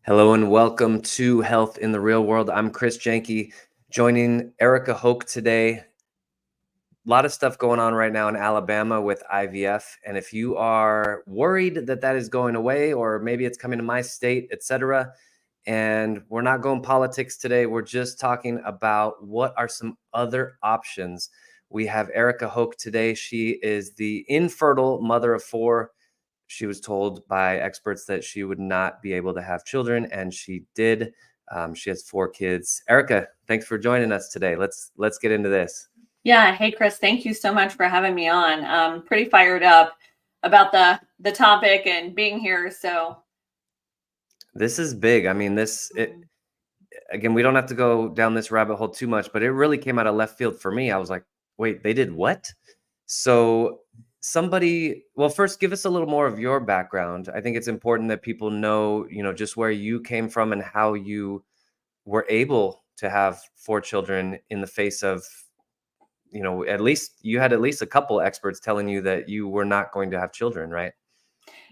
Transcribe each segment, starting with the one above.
Hello and welcome to Health in the Real World. I'm Chris Janke, joining Erica Hoke today. A lot of stuff going on right now in Alabama with IVF. And if you are worried that that is going away, or maybe it's coming to my state, etc., and we're not going politics today, we're just talking about what are some other options. We have Erica Hoke today. She is the infertile mother of four. She was told by experts that she would not be able to have children, and she did. She has four kids. Erica, thanks for joining us today. Let's get into this. Yeah. Hey, Chris, thank you so much for having me on. I'm pretty fired up about the topic and being here. So This is big. I mean, again, we don't have to go down this rabbit hole too much, but it really came out of left field for me. I was like, wait, they did what? So well, first give us a little more of your background. I think it's important that people know, just where you came from and how you were able to have four children in the face of, at least you had at least a couple experts telling you that you were not going to have children, right?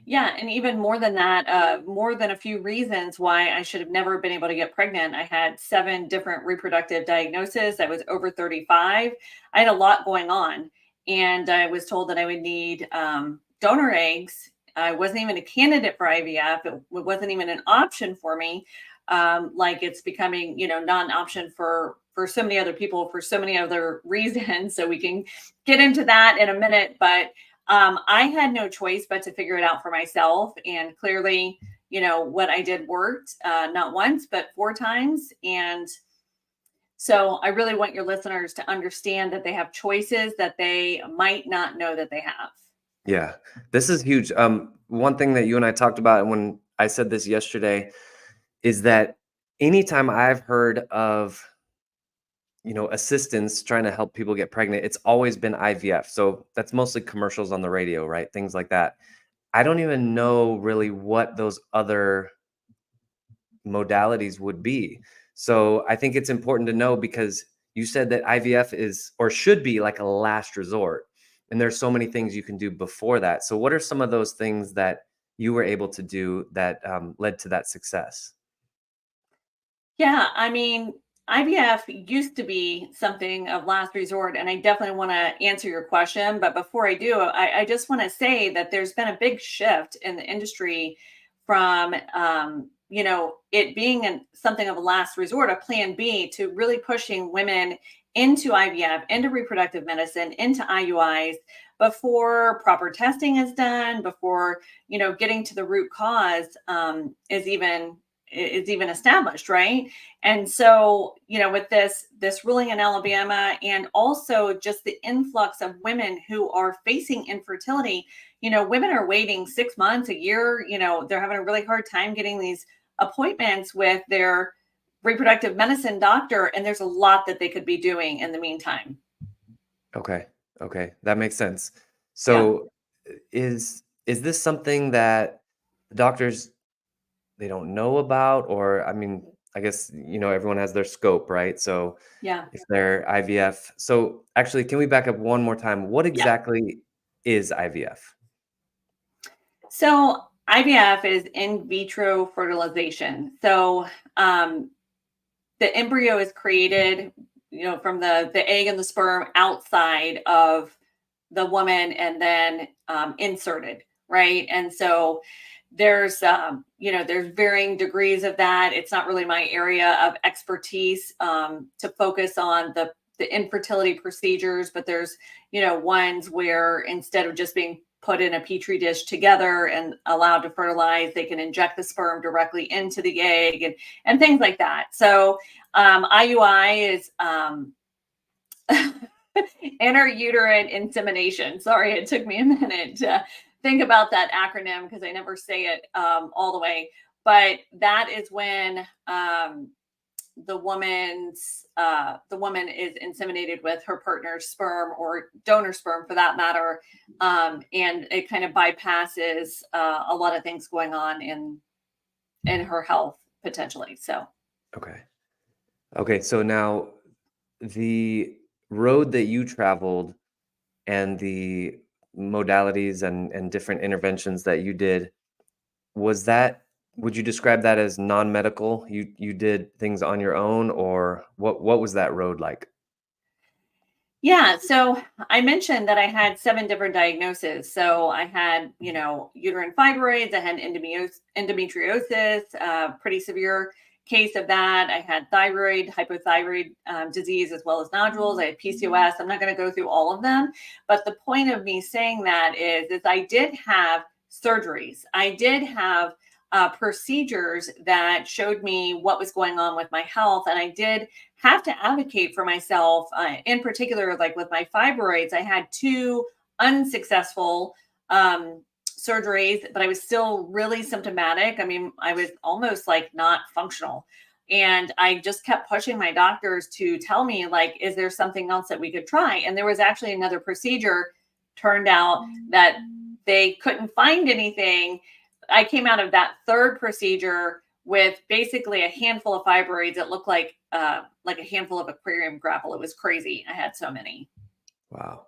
yeah, and even more than that, more than a few reasons why I should have never been able to get pregnant. I had 7 different reproductive diagnoses. I was over 35. I had a lot going on, and I was told that I would need donor eggs. I wasn't even a candidate for IVF. It wasn't even an option for me. Like it's becoming, not an option for so many other people for so many other reasons. So we can get into that in a minute, but I had no choice but to figure it out for myself. And clearly, what I did worked, not once, but 4 times. And so I really want your listeners to understand that they have choices that they might not know that they have. Yeah, this is huge. One thing that you and I talked about, and when I said this yesterday, is that anytime I've heard of assistance trying to help people get pregnant, it's always been IVF. So that's mostly commercials on the radio, right? Things like that. I don't even know really what those other modalities would be. So I think it's important to know, because you said that IVF is or should be like a last resort. And there's so many things you can do before that. So what are some of those things that you were able to do that led to that success? Yeah, I mean, IVF used to be something of last resort, and I definitely want to answer your question. But before I do, I just want to say that there's been a big shift in the industry from, it being something of a last resort, a plan B, to really pushing women into IVF, into reproductive medicine, into IUIs before proper testing is done, before, getting to the root cause is even established, right? And so, with this ruling in Alabama, and also just the influx of women who are facing infertility, women are waiting 6 months, a year, they're having a really hard time getting these appointments with their reproductive medicine doctor, and there's a lot that they could be doing in the meantime. Okay. Okay. That makes sense. Yeah. So is this something that the doctors, they don't know about? Or I mean, I guess everyone has their scope, right? So Yeah. if they're IVF. So actually, can we back up one more time? What Yeah. exactly is IVF? So IVF is in vitro fertilization. So the embryo is created, from the egg and the sperm outside of the woman, and then inserted, right? And so there's varying degrees of that. It's not really my area of expertise to focus on the infertility procedures, but there's ones where instead of just being put in a petri dish together and allowed to fertilize, they can inject the sperm directly into the egg, and things like that. So IUI is intrauterine insemination. Sorry, it took me a minute to think about that acronym because I never say it all the way. But that is when the woman is inseminated with her partner's sperm, or donor sperm for that matter, and it kind of bypasses a lot of things going on in her health potentially. So Okay. Okay. So now the road that you traveled and the modalities and different interventions that you did, was that would you describe that as non-medical? You did things on your own, or what was that road like? Yeah, so I mentioned that I had 7 different diagnoses. So I had, uterine fibroids, I had endometriosis, pretty severe case of that. I had thyroid, hypothyroid disease, as well as nodules. I had PCOS. I'm not going to go through all of them, but the point of me saying that is I did have surgeries. I did have procedures that showed me what was going on with my health, and I did have to advocate for myself. In particular, like with my fibroids, I had 2 unsuccessful surgeries, but I was still really symptomatic. I mean, I was almost like not functional. And I just kept pushing my doctors to tell me, like, is there something else that we could try? And there was actually another procedure. Turned out that they couldn't find anything. I came out of that third procedure with basically a handful of fibroids that looked like a handful of aquarium gravel. It was crazy. I had so many. Wow.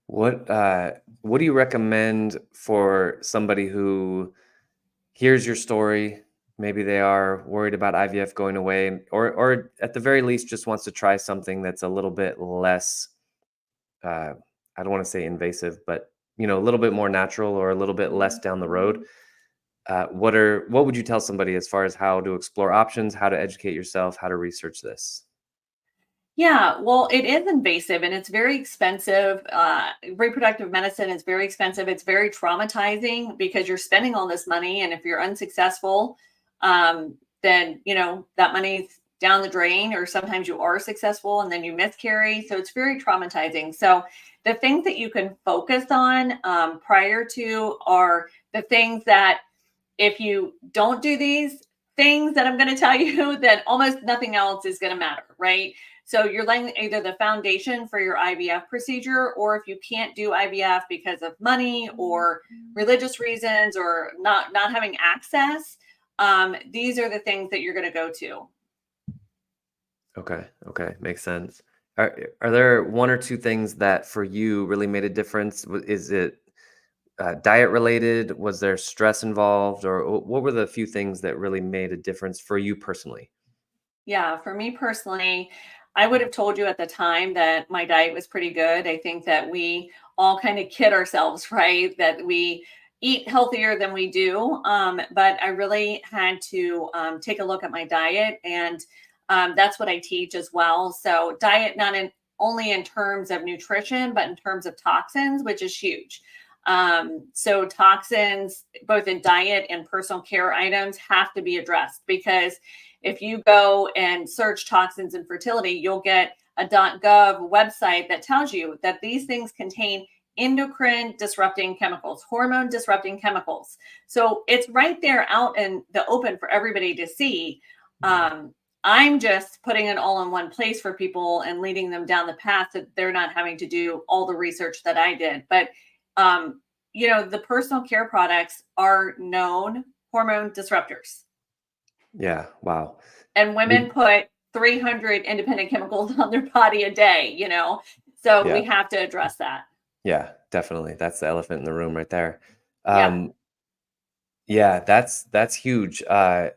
What do you recommend for somebody who hears your story? Maybe they are worried about IVF going away, or at the very least just wants to try something that's a little bit less, uh, I don't want to say invasive, but a little bit more natural or a little bit less down the road. What would you tell somebody as far as how to explore options, how to educate yourself, how to research this? Yeah, well, it is invasive and it's very expensive. Reproductive medicine is very expensive. It's very traumatizing because you're spending all this money, and if you're unsuccessful, then that money's down the drain. Or sometimes you are successful and then you miscarry, so it's very traumatizing. So the things that you can focus on prior to are the things that, if you don't do these things that I'm going to tell you, then almost nothing else is going to matter, right? So you're laying either the foundation for your IVF procedure, or if you can't do IVF because of money or religious reasons or not having access, these are the things that you're going to go to. Okay, makes sense. Are there one or two things that for you really made a difference? Is it diet related? Was there stress involved, or what were the few things that really made a difference for you personally? Yeah, for me personally, I would have told you at the time that my diet was pretty good. I think that we all kind of kid ourselves, right? That we eat healthier than we do. But I really had to take a look at my diet, and that's what I teach as well. So, diet not in only in terms of nutrition, but in terms of toxins, which is huge. So, toxins, both in diet and personal care items, have to be addressed, because if you go and search toxins and fertility, you'll get a .gov website that tells you that these things contain endocrine disrupting chemicals, hormone disrupting chemicals. So it's right there out in the open for everybody to see. I'm just putting it all in one place for people and leading them down the path that they're not having to do all the research that I did. But the personal care products are known hormone disruptors. Yeah, wow. And women Did- put 300 independent chemicals on their body a day, so Yeah, we have to address that. yeah, definitely. That's the elephant in the room right there. Yeah, Um, yeah, that's huge. we Oh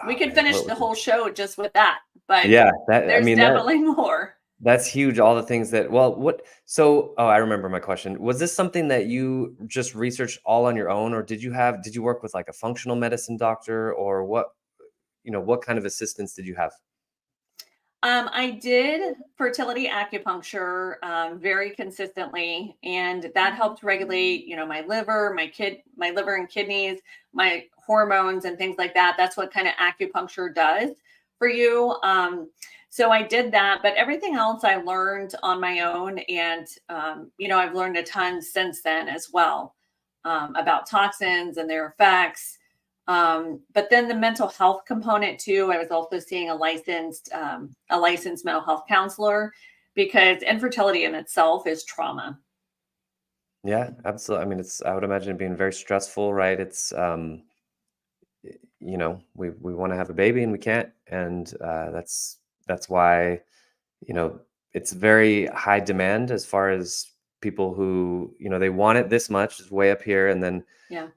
could man, finish what the was it? whole show just with that, but Yeah, that I there's mean that definitely more. that's huge. All the things that, well, oh, I remember my question. Was this something that you just researched all on your own, or did you work with like a functional medicine doctor, or what kind of assistance did you have? I did fertility acupuncture very consistently, and that helped regulate, my liver and kidneys, my hormones, and things like that. That's what kind of acupuncture does for you. So I did that, but everything else I learned on my own, and I've learned a ton since then as well, about toxins and their effects. But then the mental health component too. I was also seeing a licensed mental health counselor, because infertility in itself is trauma. Yeah, absolutely. I mean, I would imagine it being very stressful, right? We want to have a baby and we can't, and that's why you know it's very high demand as far as people who they want it this much is way up here, and then Yeah.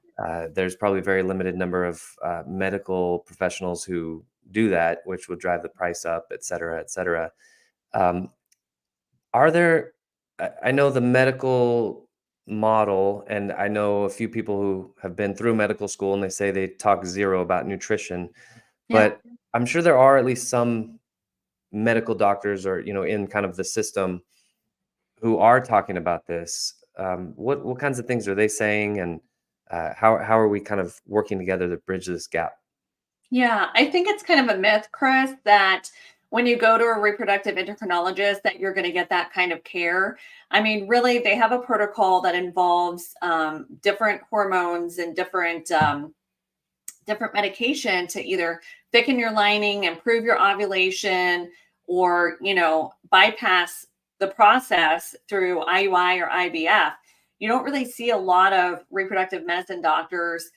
There's probably a very limited number of medical professionals who do that, which would drive the price up, et cetera, et cetera. Um, are there, I know the medical model, and I know a few people who have been through medical school and they say they talk zero about nutrition, Yeah. but I'm sure there are at least some medical doctors or, in kind of the system who are talking about this. What kinds of things are they saying, and how are we kind of working together to bridge this gap? Yeah, I think it's kind of a myth, Chris, that when you go to a reproductive endocrinologist that you're going to get that kind of care. I mean, really, they have a protocol that involves different hormones and different medication to either thicken your lining, improve your ovulation, or bypass the process through IUI or IVF. You don't really see a lot of reproductive medicine doctors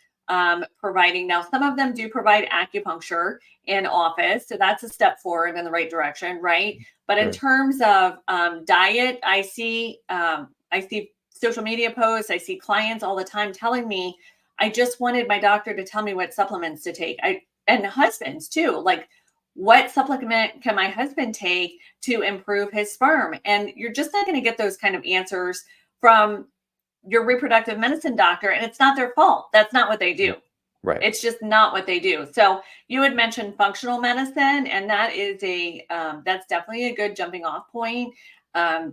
providing. Now, some of them do provide acupuncture in office, so that's a step forward in the right direction, right? But in Sure. terms of diet, I see social media posts, I see clients all the time telling me, I just wanted my doctor to tell me what supplements to take. And husbands too, like, what supplement can my husband take to improve his sperm? And you're just not going to get those kind of answers from your reproductive medicine doctor, and it's not their fault. That's not what they do. Right. It's just not what they do. So you had mentioned functional medicine, and that's definitely a good jumping off point.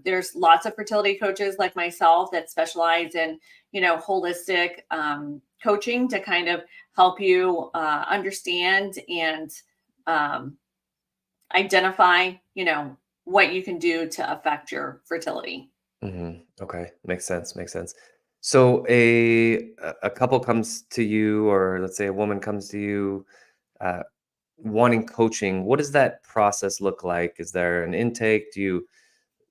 There's lots of fertility coaches like myself that specialize in holistic coaching to kind of help you understand and um, identify what you can do to affect your fertility. Okay, makes sense. Makes sense. So a couple comes to you, or let's say a woman comes to you, uh, wanting coaching. What does that process look like? Is there an intake? Do you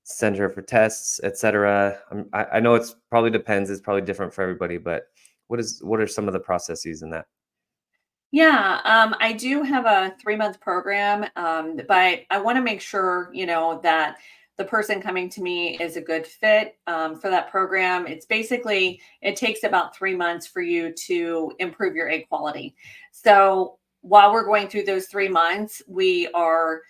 send her for tests, etc.? I know it's probably depends. It's probably different for everybody, but what are some of the processes in that? Yeah, I do have a 3-month program, but I want to make sure, that the person coming to me is a good fit for that program. It takes about 3 months for you to improve your egg quality. So while we're going through those 3 months, we are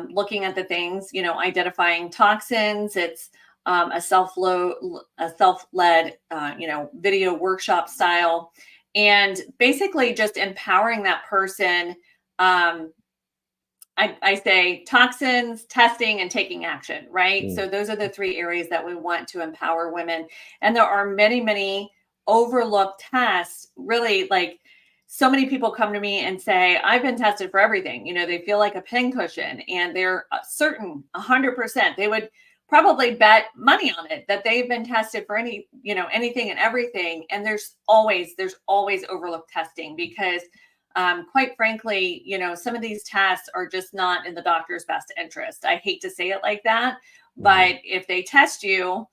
looking at the things, identifying toxins. It's a self-led, video workshop style, and basically just empowering that person. um, I say toxins, testing, and taking action, right? Mm, So those are the three areas that we want to empower women. And there are many, many overlooked tests. Really, like, so many people come to me and say, I've been tested for everything. They feel like a pincushion, and they're certain 100%. They would probably bet money on it that they've been tested for anything and everything. And there's always overlooked testing because quite frankly, some of these tests are just not in the doctor's best interest. I hate to say it like that, mhm. but if they test you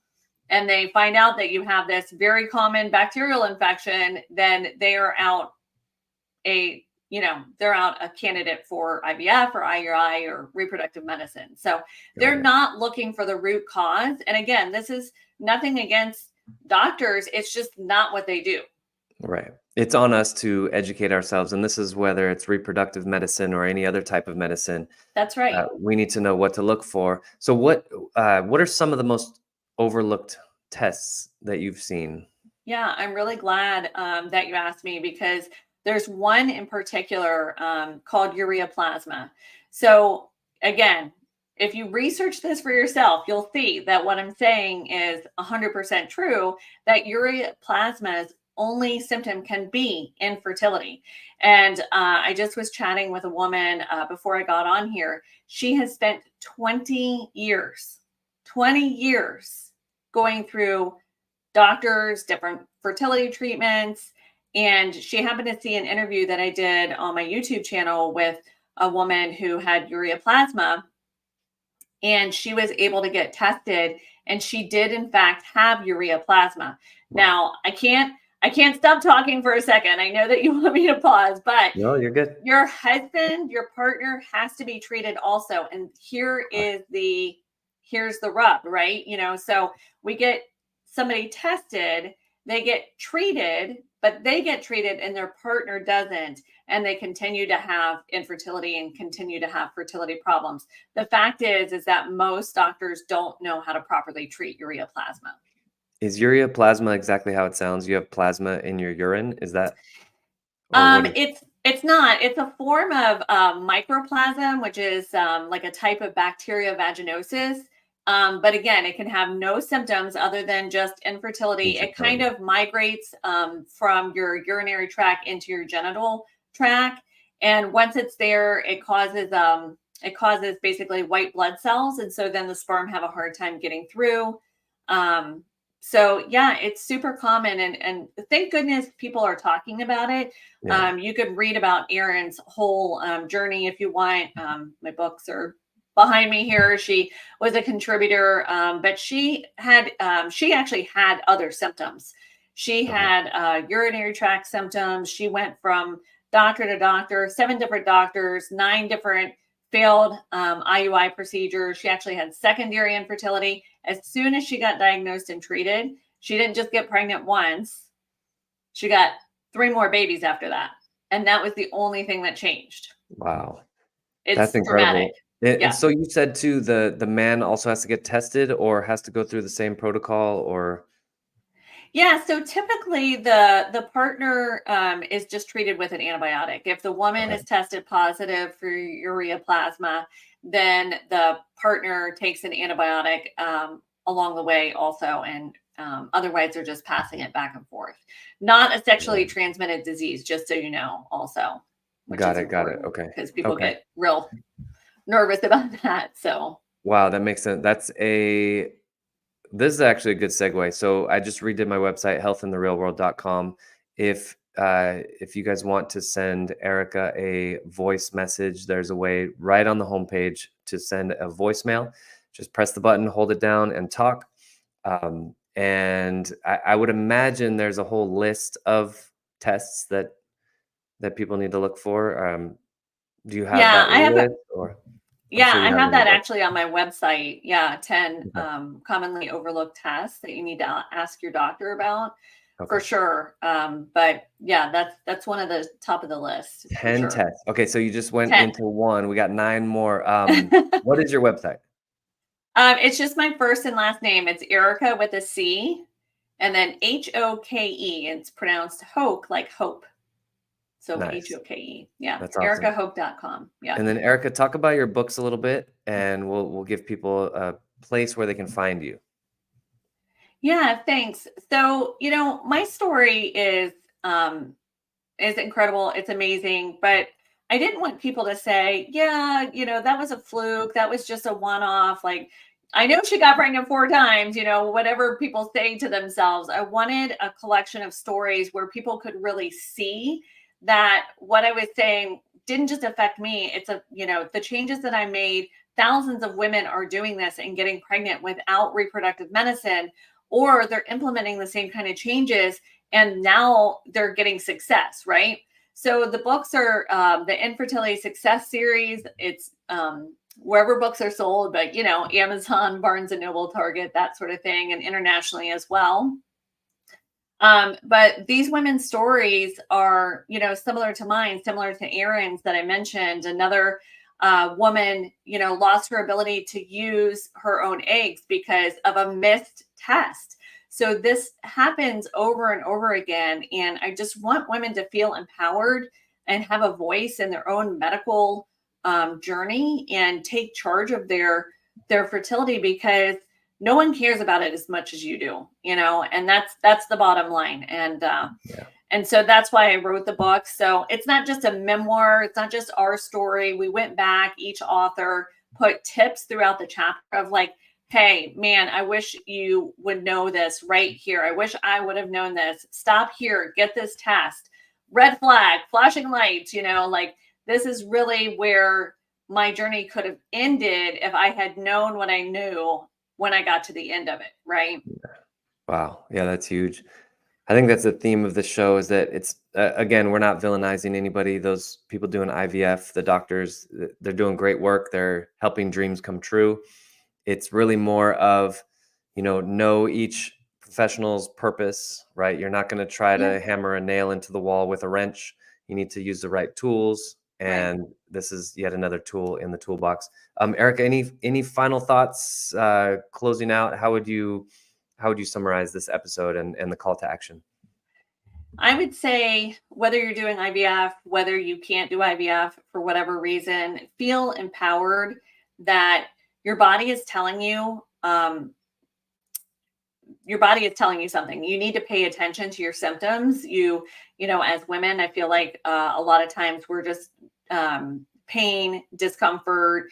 and they find out that you have this very common bacterial infection, then a they're out a candidate for IVF or IUI or reproductive medicine. So Got they're it. not looking for the root cause. And again, this is nothing against doctors. It's just not what they do. Right. It's on us to educate ourselves, and this is whether it's reproductive medicine or any other type of medicine. That's right. We need to know what to look for. So, what are some of the most overlooked tests that you've seen? Yeah, I'm really glad that you asked me because there's one in particular called urea plasma. So, again, if you research this for yourself, you'll see that what I'm saying is 100% true, that urea plasma's only symptom can be infertility. And I just was chatting with a woman before I got on here. She has spent 20 years going through doctors, different fertility treatments. And she happened to see an interview that I did on my YouTube channel with a woman who had urea plasma, and she was able to get tested, and she did in fact have urea plasma. Wow. Now, I can't stop talking for a second. I know that you want me to pause, but No, you're good. your husband, your partner has to be treated also. And Right. here's the rub, right? So we get somebody tested, they get treated, but they get treated and their partner doesn't, and they continue to have infertility and continue to have fertility problems. The fact is that most doctors don't know how to properly treat ureaplasma. Is ureaplasma exactly how it sounds? You have plasma in your urine? Is that, or what is? It's not. It's a form of microplasm, which is like a type of bacteria vaginosis. But again, it can have no symptoms other than just infertility. It kind Infertility. of migrates from your urinary tract into your genital tract, and once it's there, it causes basically white blood cells, and so then the sperm have a hard time getting through. Um, so yeah, it's super common, and thank goodness people are talking about it. Yeah. You could read about Erin's whole journey if you want. My books are behind me here. She was a contributor, but she actually had other symptoms. She Okay. had urinary tract symptoms. She went from doctor to doctor, 7 different doctors, 9 different failed IUI procedures. She actually had secondary infertility. As soon as she got diagnosed and treated, she didn't just get pregnant once. She got 3 more babies after that. And that was the only thing that changed. Wow. That's It's dramatic. incredible. And Yeah. so you said too, the man also has to get tested or has to go through the same protocol or? Yeah, so typically the partner is just treated with an antibiotic. If the woman Okay. is tested positive for ureaplasma, then the partner takes an antibiotic along the way also, and otherwise they're just passing it back and forth. Not a sexually transmitted disease, just so you know, also, which is Got it. important Okay. because people Okay. get real nervous about that. So Wow, that makes sense. This is actually a good segue. So I just redid my website, healthintherealworld.com. If you guys want to send Erica a voice message, there's a way right on the homepage to send a voicemail. Just press the button, hold it down, and talk. And I would imagine there's a whole list of tests that people need to look for. Do you have yeah, that list, or I'm yeah, sure you I have it have in your that book. actually on my website. Yeah, 10 Okay. commonly overlooked tests that you need to ask your doctor about for Okay. sure. But yeah, that's one of the top of the list for 10 sure. tests. Okay, so you just went 10. into one. We got 9 more. What is your website? It's just my first and last name. It's Erica with a C, and then Hoke. It's pronounced Hoke, like hope. So Nice. Hoke. Yeah, That's awesome. ericahoke.com. Yeah. And then Erica, talk about your books a little bit, and we'll give people a place where they can find you. Yeah, thanks. So, my story is incredible. It's amazing, but I didn't want people to say, yeah, that was a fluke. That was just a one-off. Like, I know she got pregnant 4 times, whatever people say to themselves. I wanted a collection of stories where people could really see that what I was saying didn't just affect me. The changes that I made, thousands of women are doing this and getting pregnant without reproductive medicine, or they're implementing the same kind of changes and now they're getting success, right? So the books are the Infertility Success Series. It's wherever books are sold, but Amazon, Barnes and Noble, Target, that sort of thing, and internationally as well. But these women's stories are, similar to mine, similar to Erin's that I mentioned. Another woman, lost her ability to use her own eggs because of a missed test. So this happens over and over again. And I just want women to feel empowered and have a voice in their own medical journey and take charge of their fertility, because no one cares about it as much as you do, and that's the bottom line. Yeah. And so that's why I wrote the book. So it's not just a memoir, it's not just our story. We went back, each author put tips throughout the chapter of like, hey, man, I wish you would know this right here. I wish I would have known this. Stop here, get this test. Red flag, flashing lights, like this is really where my journey could have ended if I had known what I knew when I got to the end of it, right? Wow. Yeah, that's huge. I think that's the theme of the show, is that it's again, we're not villainizing anybody. Those people doing IVF, the doctors, they're doing great work. They're helping dreams come true. It's really more of, know each professional's purpose, right? You're not going to try Yeah, to hammer a nail into the wall with a wrench. You need to use the right tools, right. and this is yet another tool in the toolbox. Erica, any final thoughts closing out? How would you summarize this episode and the call to action? I would say whether you're doing IVF, whether you can't do IVF for whatever reason, feel empowered that your body is telling you, your body is telling you something. You need to pay attention to your symptoms. As women, I feel like a lot of times we're just pain, discomfort,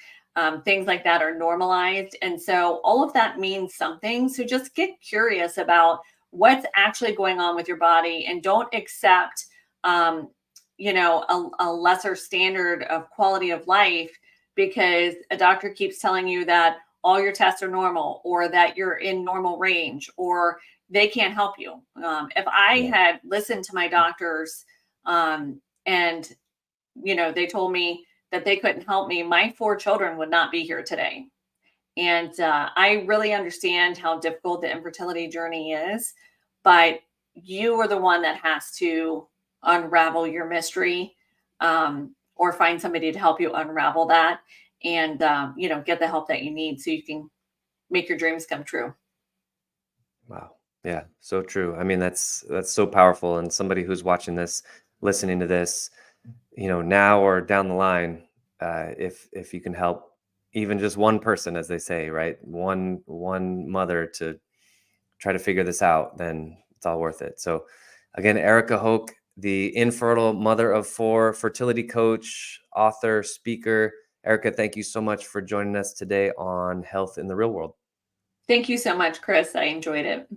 things like that are normalized. And so all of that means something. So just get curious about what's actually going on with your body and don't accept, um, a lesser standard of quality of life because a doctor keeps telling you that all your tests are normal or that you're in normal range or they can't help you. If I Yeah. had listened to my doctors and they told me that they couldn't help me, my 4 children would not be here today. And I really understand how difficult the infertility journey is, but you are the one that has to unravel your mystery, or find somebody to help you unravel that and, get the help that you need so you can make your dreams come true. Wow. Yeah, so true. I mean, that's so powerful. And somebody who's watching this, listening to this, now or down the line, if you can help even just one person, as they say, right? One mother to try to figure this out, then it's all worth it. So again, Erica Hoke, the infertile mother of four, fertility coach, author, speaker. Erica, thank you so much for joining us today on Health in the Real World. Thank you so much, Chris. I enjoyed it.